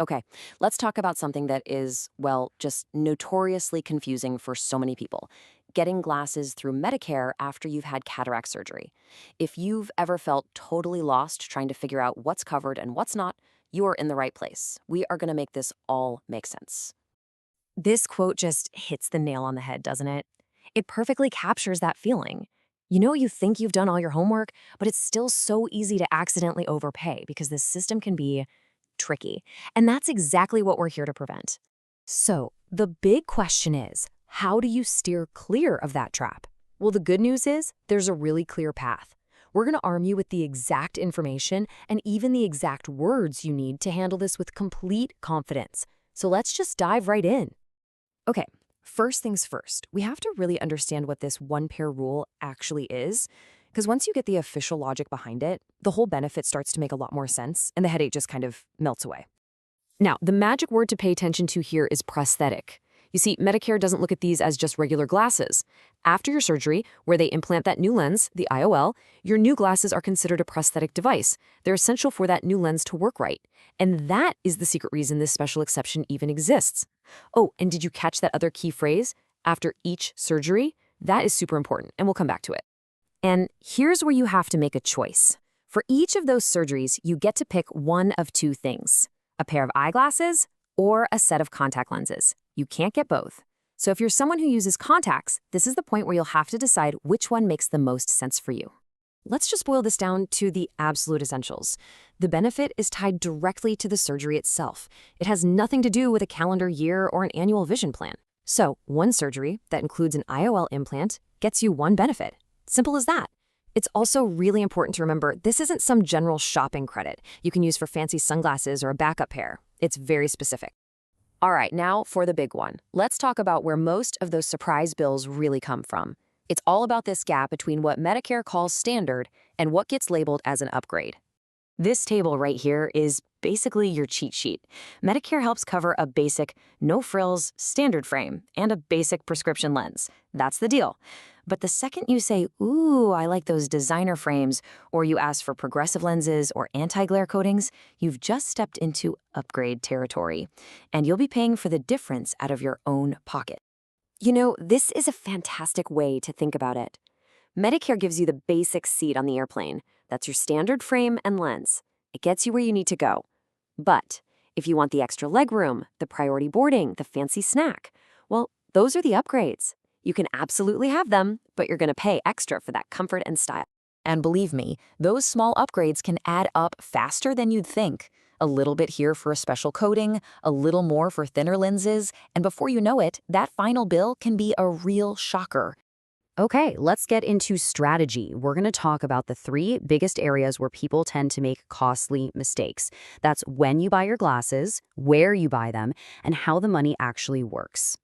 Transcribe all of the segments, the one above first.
Okay, let's talk about something that is, well, just notoriously confusing for so many people. Getting glasses through Medicare after you've had cataract surgery. If you've ever felt totally lost trying to figure out what's covered and what's not, you are in the right place. We are going to make this all make sense. This quote just hits the nail on the head, doesn't it? It perfectly captures that feeling. You think you've done all your homework, but it's still so easy to accidentally overpay because the system can be tricky. And that's exactly what we're here to prevent. So, the big question is, how do you steer clear of that trap? Well, the good news is there's a really clear path. We're going to arm you with the exact information and even the exact words you need to handle this with complete confidence. So let's just dive right in. Okay, first things first, we have to really understand what this one-pair rule actually is, because once you get the official logic behind it, the whole benefit starts to make a lot more sense, and the headache just kind of melts away. Now, the magic word to pay attention to here is prosthetic. You see, Medicare doesn't look at these as just regular glasses. After your surgery, where they implant that new lens, the IOL, your new glasses are considered a prosthetic device. They're essential for that new lens to work right. And that is the secret reason this special exception even exists. Oh, and did you catch that other key phrase? After each surgery? That is super important, and we'll come back to it. And here's where you have to make a choice. For each of those surgeries, you get to pick one of two things: a pair of eyeglasses or a set of contact lenses. You can't get both. So if you're someone who uses contacts, this is the point where you'll have to decide which one makes the most sense for you. Let's just boil this down to the absolute essentials. The benefit is tied directly to the surgery itself. It has nothing to do with a calendar year or an annual vision plan. So one surgery that includes an IOL implant gets you one benefit. Simple as that. It's also really important to remember this isn't some general shopping credit you can use for fancy sunglasses or a backup pair. It's very specific. All right, now for the big one. Let's talk about where most of those surprise bills really come from. It's all about this gap between what Medicare calls standard and what gets labeled as an upgrade. This table right here is basically your cheat sheet. Medicare helps cover a basic, no-frills, standard frame and a basic prescription lens. That's the deal. But the second you say, ooh, I like those designer frames, or you ask for progressive lenses or anti-glare coatings, you've just stepped into upgrade territory. And you'll be paying for the difference out of your own pocket. This is a fantastic way to think about it. Medicare gives you the basic seat on the airplane. That's your standard frame and lens. It gets you where you need to go. But if you want the extra legroom, the priority boarding, the fancy snack, well, those are the upgrades. You can absolutely have them, but you're going to pay extra for that comfort and style. And believe me, those small upgrades can add up faster than you'd think. A little bit here for a special coating, a little more for thinner lenses, and before you know it, that final bill can be a real shocker. Okay, let's get into strategy. We're going to talk about the three biggest areas where people tend to make costly mistakes. That's when you buy your glasses, where you buy them, and how the money actually works.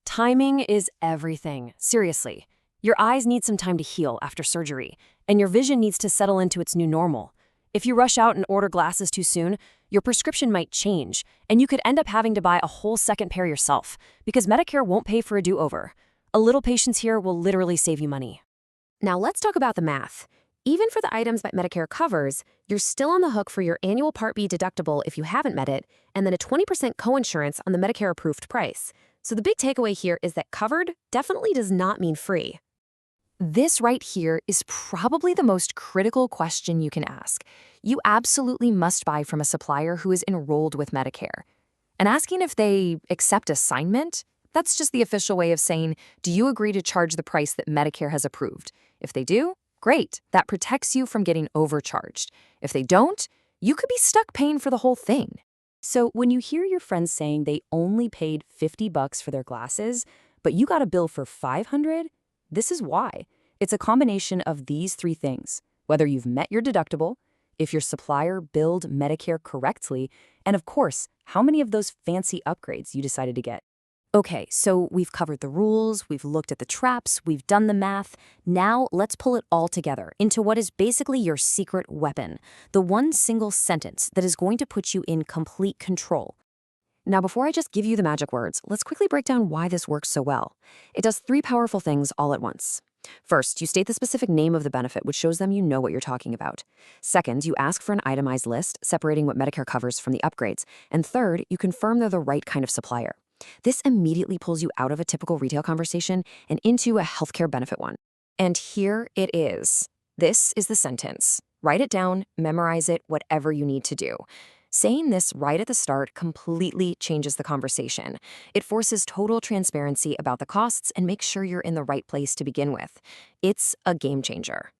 Timing is everything, seriously. Your eyes need some time to heal after surgery, and your vision needs to settle into its new normal. If you rush out and order glasses too soon, your prescription might change, and you could end up having to buy a whole second pair yourself, because Medicare won't pay for a do-over. A little patience here will literally save you money. Now let's talk about the math. Even for the items that Medicare covers, you're still on the hook for your annual Part B deductible if you haven't met it, and then a 20% coinsurance on the Medicare-approved price. So the big takeaway here is that covered definitely does not mean free. This right here is probably the most critical question you can ask. You absolutely must buy from a supplier who is enrolled with Medicare. And asking if they accept assignment, that's just the official way of saying, do you agree to charge the price that Medicare has approved? If they do, great. That protects you from getting overcharged. If they don't, you could be stuck paying for the whole thing. So when you hear your friends saying they only paid $50 for their glasses, but you got a bill for $500, this is why. It's a combination of these three things: whether you've met your deductible, if your supplier billed Medicare correctly, and of course, how many of those fancy upgrades you decided to get. Okay, so we've covered the rules, we've looked at the traps, we've done the math. Now let's pull it all together into what is basically your secret weapon, the one single sentence that is going to put you in complete control. Now, before I just give you the magic words, let's quickly break down why this works so well. It does three powerful things all at once. First, you state the specific name of the benefit, which shows them you know what you're talking about. Second, you ask for an itemized list, separating what Medicare covers from the upgrades. And third, you confirm they're the right kind of supplier. This immediately pulls you out of a typical retail conversation and into a healthcare benefit one. And here it is. This is the sentence. Write it down, memorize it, whatever you need to do. Saying this right at the start completely changes the conversation. It forces total transparency about the costs and makes sure you're in the right place to begin with. It's a game changer.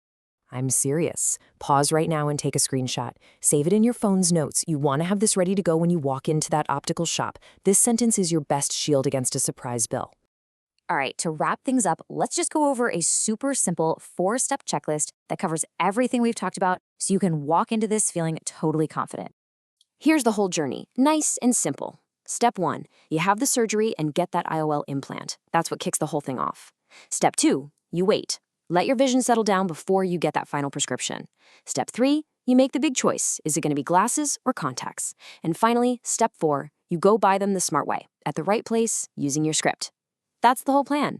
I'm serious. Pause right now and take a screenshot. Save it in your phone's notes. You want to have this ready to go when you walk into that optical shop. This sentence is your best shield against a surprise bill. All right, to wrap things up, let's just go over a super simple 4-step checklist that covers everything we've talked about so you can walk into this feeling totally confident. Here's the whole journey, nice and simple. Step 1, you have the surgery and get that IOL implant. That's what kicks the whole thing off. Step 2, you wait. Let your vision settle down before you get that final prescription. Step 3, you make the big choice. Is it going to be glasses or contacts? And finally, step 4, you go buy them the smart way, at the right place, using your script. That's the whole plan.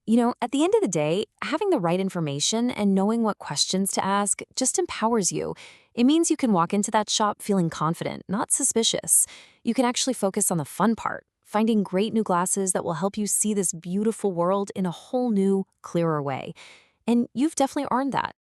At the end of the day, having the right information and knowing what questions to ask just empowers you. It means you can walk into that shop feeling confident, not suspicious. You can actually focus on the fun part, finding great new glasses that will help you see this beautiful world in a whole new, clearer way. And you've definitely earned that.